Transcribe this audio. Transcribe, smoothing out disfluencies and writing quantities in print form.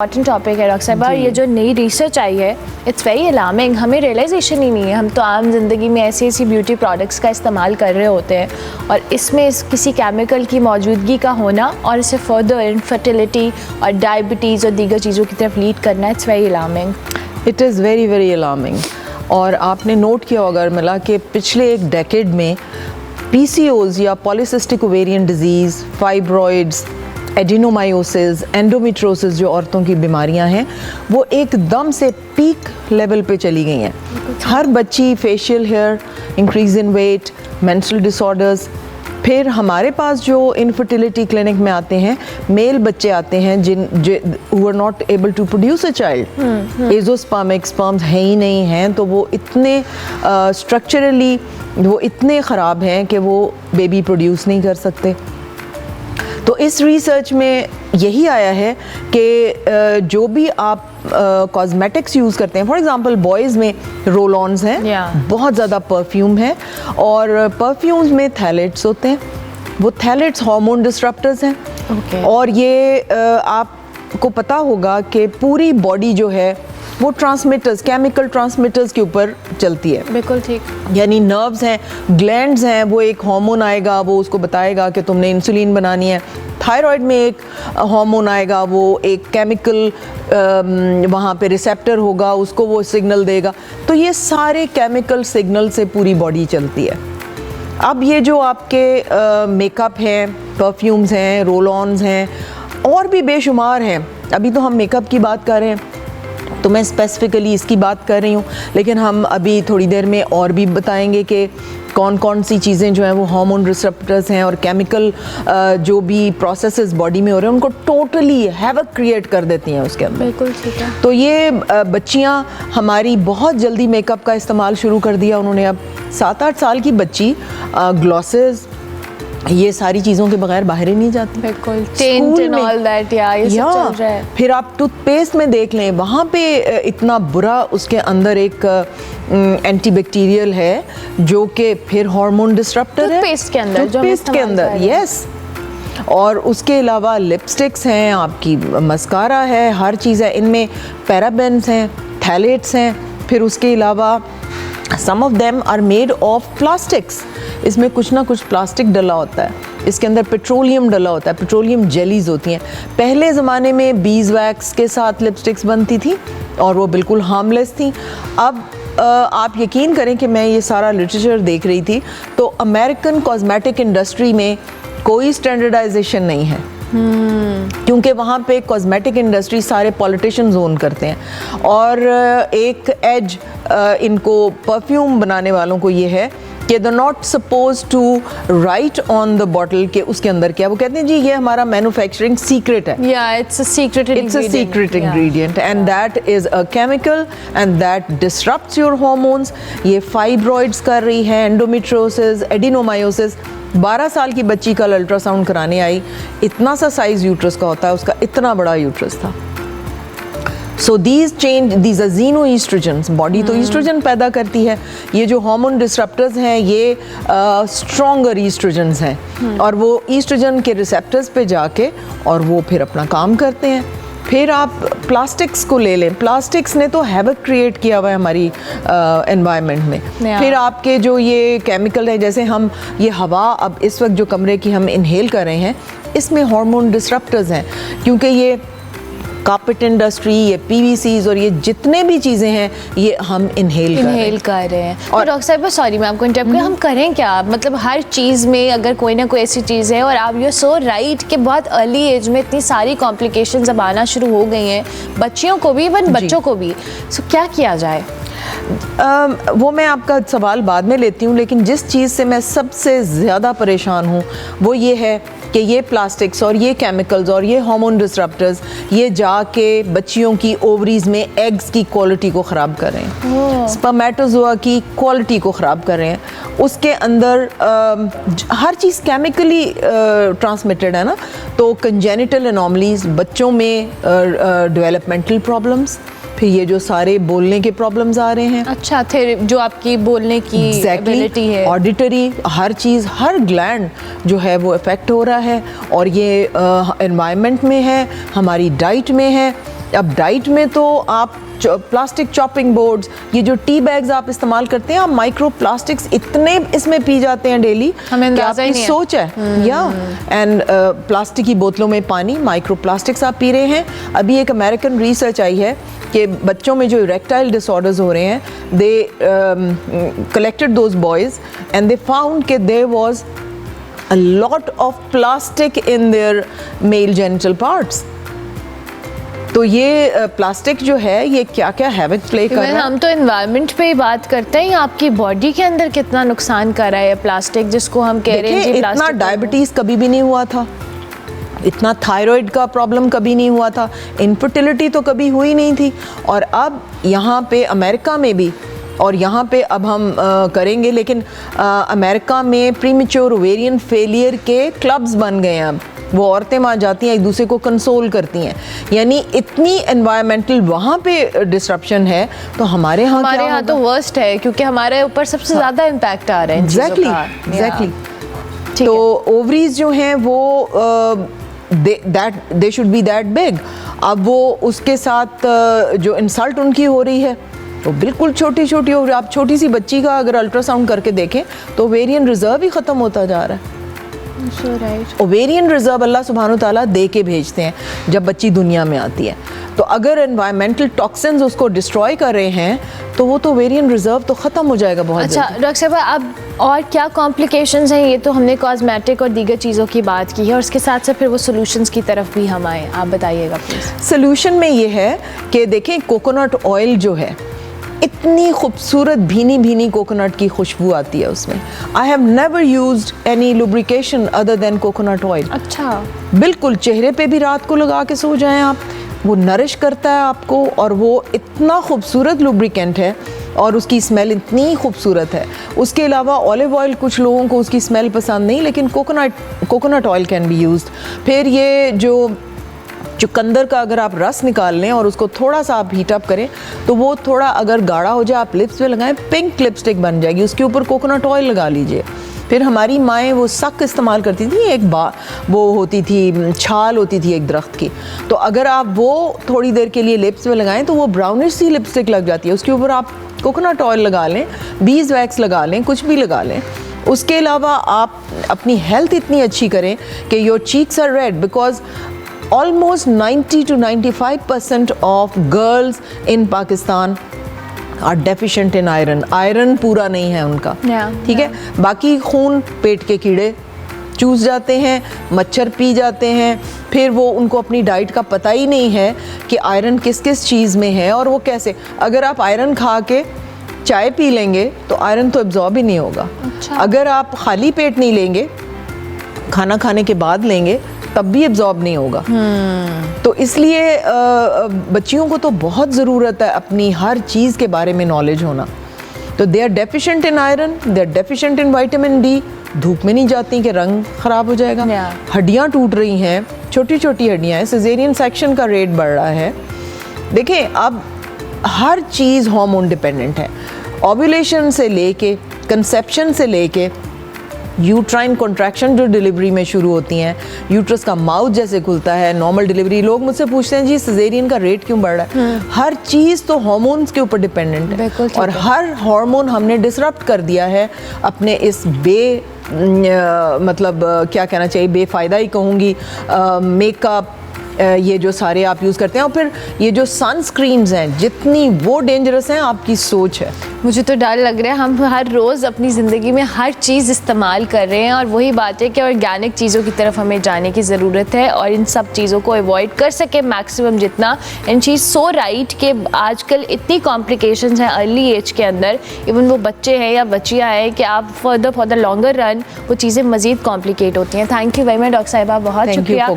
Important topic है doctor साहिबा। ये जो नई रिसर्च आई है इट्स वेरी अलार्मिंग। हमें रियलाइजेशन ही नहीं है, हम तो आम ज़िंदगी में ऐसी ऐसी ब्यूटी प्रोडक्ट्स का इस्तेमाल कर रहे होते हैं और इसमें किसी केमिकल की मौजूदगी का होना और इसे फर्दर इनफर्टिलिटी और डायबिटीज़ और दीगर चीज़ों की तरफ लीड करना, it's very alarming. It is very very alarming. और आपने नोट किया अगर मिला कि पिछले एक डेकेड में PCOS या polycystic ovarian disease, fibroids, adenomyosis, endometriosis जो औरतों की बीमारियां हैं वो एकदम से पीक लेवल पे चली गई हैं। हर बच्ची facial hair, increase in weight, menstrual disorders. फिर हमारे पास जो इनफर्टिलिटी क्लिनिक में आते हैं मेल बच्चे आते हैं who are not able to produce a child, azoospermic sperms है ही नहीं हैं, तो वो इतने स्ट्रक्चरली वो इतने ख़राब हैं कि वो बेबी प्रोड्यूस नहीं कर सकते। तो इस रिसर्च में यही आया है कि जो भी आप कॉस्मेटिक्स यूज़ करते हैं, फॉर एग्जांपल बॉयज़ में रोल ऑन्स हैं, बहुत ज़्यादा परफ्यूम है और परफ्यूम्स में थैलेट्स होते हैं। वो थैलेट्स हार्मोन डिसरप्टर्स हैं। और ये आपको पता होगा कि पूरी बॉडी जो है वो ट्रांसमिटर्स, केमिकल ट्रांसमिटर्स के ऊपर चलती है। बिल्कुल ठीक। यानी नर्व्स हैं, ग्लैंड्स हैं, वो एक हार्मोन आएगा, वो उसको बताएगा कि तुमने इंसुलिन बनानी है। थायराइड में एक हार्मोन आएगा, वो एक केमिकल वहाँ पे रिसेप्टर होगा, उसको वो सिग्नल देगा। तो ये सारे केमिकल सिग्नल से पूरी बॉडी चलती है। अब ये जो आपके मेकअप हैं, परफ्यूम्स हैं, रोल ऑन्स हैं और भी बेशुमार हैं। अभी तो हम मेकअप की बात कर रहे हैं तो मैं स्पेसिफ़िकली इसकी बात कर रही हूँ, लेकिन हम अभी थोड़ी देर में और भी बताएंगे कि कौन कौन सी चीज़ें जो हैं वो हार्मोन रिसेप्टर्स हैं और केमिकल जो भी प्रोसेसेस बॉडी में हो रहे हैं उनको टोटली हैवक क्रिएट कर देती हैं उसके अंदर। बिल्कुल ठीक है। तो ये बच्चियाँ हमारी बहुत जल्दी मेकअप का इस्तेमाल शुरू कर दिया उन्होंने। अब 7-8 साल की बच्ची ग्लॉसेस ये सारी चीज़ों के बगैर बाहर ही नहीं जाती। बिल्कुल टेंट एंड ऑल दैट, ये सब चल रहा है। फिर आप टूथपेस्ट में देख लें, वहाँ पे इतना बुरा उसके अंदर एक एंटीबैक्टीरियल है जो कि फिर हार्मोन डिसरप्टर है टूथपेस्ट के अंदर, टूथपेस्ट के अंदर, यस। और उसके अलावा लिपस्टिक्स हैं, आपकी मस्कारा है, हर चीज़ है, इनमें पैराबेन्स हैं, थैलेट्स हैं। फिर उसके अलावा some of them are made of plastics. इसमें कुछ ना कुछ प्लास्टिक डला होता है, इसके अंदर पेट्रोलियम डला होता है, पेट्रोलियम जेलीज होती हैं। पहले ज़माने में बीज वैक्स के साथ लिपस्टिक्स बनती थी और वो बिल्कुल हार्मलेस थी। अब आप यकीन करें कि मैं ये सारा लिटरेचर देख रही थी तो अमेरिकन कॉस्मेटिक इंडस्ट्री में कोई स्टैंडर्डाइजेशन नहीं है, क्योंकि वहाँ पे कॉस्मेटिक इंडस्ट्री सारे पॉलिटिशियंस ओन करते हैं। और एक एज इनको परफ्यूम बनाने वालों को ये है कि they not suppose to write on the bottle के उसके अंदर क्या, वो कहते हैं जी ये हमारा मैन्युफैक्चरिंग सीक्रेट है। It's a secret ingredient and that is a chemical and that disrupts your hormones. ये फाइब्रॉइड्स कर रही है, एंडोमेट्रोसिस, एडिनोमायोसिस। 12 साल की बच्ची का अल्ट्रासाउंड कराने आई, इतना सा साइज यूट्रस का होता है, उसका इतना बड़ा यूट्रस था। सो these are xenoestrogens, बॉडी तो ईस्ट्रोजन पैदा करती है। ये जो हार्मोन डिसरप्टर्स हैं ये स्ट्रॉन्गर ईस्ट्रोजन्स हैं और वो ईस्ट्रोजन के रिसेप्टर्स पे जाके और वो फिर अपना काम करते हैं। फिर आप प्लास्टिक्स को ले लें, प्लास्टिक्स ने तो हैवक क्रिएट किया हुआ है हमारी एनवायरनमेंट में। फिर आपके जो ये केमिकल है, जैसे हम ये हवा अब इस वक्त जो कमरे की हम इनहेल कर रहे हैं इसमें हार्मोन डिसरप्टर्स हैं, क्योंकि ये कार्पेट इंडस्ट्री, ये PVCs और ये जितने भी चीज़ें हैं ये हम इनहेल कर रहे हैं। और डॉक्टर साहब सॉरी मैं आपको इंटरप्ट कर, हम करें क्या? मतलब हर चीज़ में अगर कोई ना कोई ऐसी चीज़ है, और आप यू सो राइट कि बहुत अर्ली एज में इतनी सारी कॉम्प्लिकेशंस अब आना शुरू हो गई हैं, बच्चियों को भी इवन बच्चों को भी। सो क्या किया जाए? वो मैं आपका सवाल बाद में लेती हूँ, लेकिन जिस चीज़ से मैं सबसे ज़्यादा परेशान हूँ वो ये है कि ये प्लास्टिक्स और ये केमिकल्स और ये हार्मोन डिसरप्टर्स ये जाके बच्चियों की ओवरीज में एग्स की क्वालिटी को ख़राब कर रहे हैं, स्पर्मेटोजोआ की क्वालिटी को ख़राब कर रहे हैं। उसके अंदर हर चीज़ केमिकली ट्रांसमिटेड है ना, तो कंजेनिटल एनोमलीज बच्चों में, डेवलपमेंटल प्रॉब्लम्स, फिर ये जो सारे बोलने के प्रॉब्लम्स आ रहे हैं। अच्छा, फिर जो आपकी बोलने की एबिलिटी है, ऑडिटरी, हर चीज़, हर ग्लैंड जो है वो इफ़ेक्ट हो रहा है। और ये एनवायरनमेंट में है, हमारी डाइट में है, अब डाइट में तो आप प्लास्टिक चॉपिंग बोर्ड्स, ये जो टी बैग्स आप इस्तेमाल करते हैं, आप माइक्रो प्लास्टिक्स इतने इसमें पी जाते हैं डेली कि आपकी सोच है या एंड प्लास्टिक की बोतलों में पानी, माइक्रो प्लास्टिक्स आप पी रहे हैं। अभी एक अमेरिकन रिसर्च आई है कि बच्चों में जो इरेक्टाइल डिसऑर्डर्स हो रहे हैं, they collected those boys and they found कि there was a lot of plastic in their male genital parts. तो ये प्लास्टिक जो है ये क्या क्या हैविक प्ले कर रहा है। हम तो एनवायरनमेंट पे ही बात करते हैं, आपकी बॉडी के अंदर कितना नुकसान कर रहा है प्लास्टिक, जिसको हम कह रहे हैं जी इतना प्लास्टिक। डायबिटीज कभी भी नहीं हुआ था, इतना थायराइड का प्रॉब्लम कभी नहीं हुआ था, इनफर्टिलिटी तो कभी हुई नहीं थी। और अब यहाँ पे अमेरिका में भी, और यहाँ पे अब हम करेंगे, लेकिन अमेरिका में प्रीमेच्योर ओवेरियन फेलियर के क्लब्स बन गए हैं। अब वो औरतें वहाँ जाती हैं, एक दूसरे को कंसोल करती हैं, यानी इतनी एनवायरमेंटल वहाँ पे डिस्ट्रप्शन है। तो हमारे यहाँ तो वर्स्ट है, क्योंकि हमारे ऊपर सबसे ज़्यादा इम्पैक्ट आ रहा है। एग्जैक्टली। तो ओवरीज जो हैं वो they should be that big. अब वो उसके साथ जो इंसल्ट उनकी हो रही है वो बिल्कुल छोटी छोटी हो रही है। आप छोटी सी बच्ची का अगर अल्ट्रासाउंड करके देखें तो ओवेरियन रिजर्व ही ख़त्म होता जा रहा है। ओवेरियन रिजर्व अल्लाह सुब्हानो तआला दे के भेजते हैं जब बच्ची दुनिया में आती है। तो अगर एनवायरमेंटल टॉक्सिन्स उसको डिस्ट्रॉय कर रहे हैं तो वो तो ओवेरियन रिजर्व तो ख़त्म हो जाएगा बहुत। अच्छा डॉक्टर साहब, अब और क्या कॉम्प्लिकेशंस हैं? ये तो हमने कॉस्मेटिक और दीगर चीज़ों की बात की है, और उसके साथ साथ फिर वो सोल्यूशंस की तरफ भी हम आए, आप बताइएगा प्लीज़। सोल्यूशन में ये है कि देखें, कोकोनट ऑयल जो है, इतनी खूबसूरत भीनी भीनी कोकोनट की खुशबू आती है उसमें। I have never used any lubrication other than coconut oil. अच्छा, बिल्कुल चेहरे पे भी रात को लगा के सो जाएं आप, वो नरिश करता है आपको, और वो इतना खूबसूरत लुब्रिकेंट है और उसकी स्मेल इतनी खूबसूरत है। उसके अलावा ऑलिव ऑयल, कुछ लोगों को उसकी स्मेल पसंद नहीं, लेकिन coconut oil can be used. फिर ये जो चुकंदर का अगर आप रस निकाल लें और उसको थोड़ा सा आप हीट अप करें तो वो थोड़ा अगर गाढ़ा हो जाए, आप लिप्स पे लगाएं, पिंक लिपस्टिक बन जाएगी, उसके ऊपर कोकोनट ऑयल लगा लीजिए। फिर हमारी माएँ वो सक इस्तेमाल करती थी, एक वो होती थी, छाल होती थी एक दरख्त की, तो अगर आप वो थोड़ी देर के लिए लिप्स पे लगाएं तो वो ब्राउनिश सी लिपस्टिक लग जाती है, उसके ऊपर आप कोकोनट ऑयल लगा लें, बीज वैक्स लगा लें, कुछ भी लगा लें। उसके अलावा आप अपनी हेल्थ इतनी अच्छी करें कि your cheeks are red, because almost 90 to 95% of girls in Pakistan are deficient in iron. Iron पूरा नहीं है उनका, ठीक है। बाकी खून, पेट के कीड़े चूस जाते हैं, मच्छर पी जाते हैं, फिर वो उनको अपनी डाइट का पता ही नहीं है कि आयरन किस किस चीज़ में है और वो कैसे। अगर आप आयरन खा के चाय पी लेंगे तो आयरन तो एब्जॉर्ब ही नहीं होगा। अच्छा। अगर आप खाली पेट नहीं लेंगे, खाना खाने के बाद लेंगे, तब भी एब्जॉर्ब नहीं होगा। तो इसलिए बच्चियों को तो बहुत ज़रूरत है अपनी हर चीज़ के बारे में नॉलेज होना। तो they are deficient in iron, they are deficient in vitamin D. धूप में नहीं जाती कि रंग ख़राब हो जाएगा। हड्डियाँ टूट रही हैं, छोटी छोटी हड्डियाँ हैं, सिजेरियन सेक्शन का रेट बढ़ रहा है। देखें, अब हर चीज़ हार्मोन डिपेंडेंट है, ओव्यूलेशन से लेके, कंसेप्शन से लेके यूट्राइन कॉन्ट्रैक्शन जो डिलीवरी में शुरू होती हैं, यूट्रस का माउथ जैसे खुलता है, नॉर्मल डिलीवरी। लोग मुझसे पूछते हैं जी सिजेरियन का रेट क्यों बढ़ रहा है? हर चीज़ तो हार्मोन्स के ऊपर डिपेंडेंट है, और हर हार्मोन हमने डिसरप्ट कर दिया है अपने इस मतलब क्या कहना चाहिए, बेफ़ायदा ही कहूँगी, मेकअप, ये जो सारे आप यूज़ करते हैं, और फिर ये जो सनस्क्रीन्स हैं, जितनी वो डेंजरस हैं, आपकी सोच है। मुझे तो डर लग रहा है, हम हर रोज़ अपनी ज़िंदगी में हर चीज़ इस्तेमाल कर रहे हैं, और वही बात है कि ऑर्गेनिक चीज़ों की तरफ हमें जाने की ज़रूरत है, और इन सब चीज़ों को अवॉइड कर सके मैक्सिमम जितना। And she is so right कि आजकल इतनी कॉम्प्लिकेशंस हैं अर्ली एज के अंदर, इवन वो बच्चे हैं या बच्चियाँ हैं, कि आप फॉर द लॉन्गर रन वो चीज़ें मज़ीद कॉम्प्लिकेट होती हैं। Thank you very much doctor साहिबा, बहुत शुक्रिया।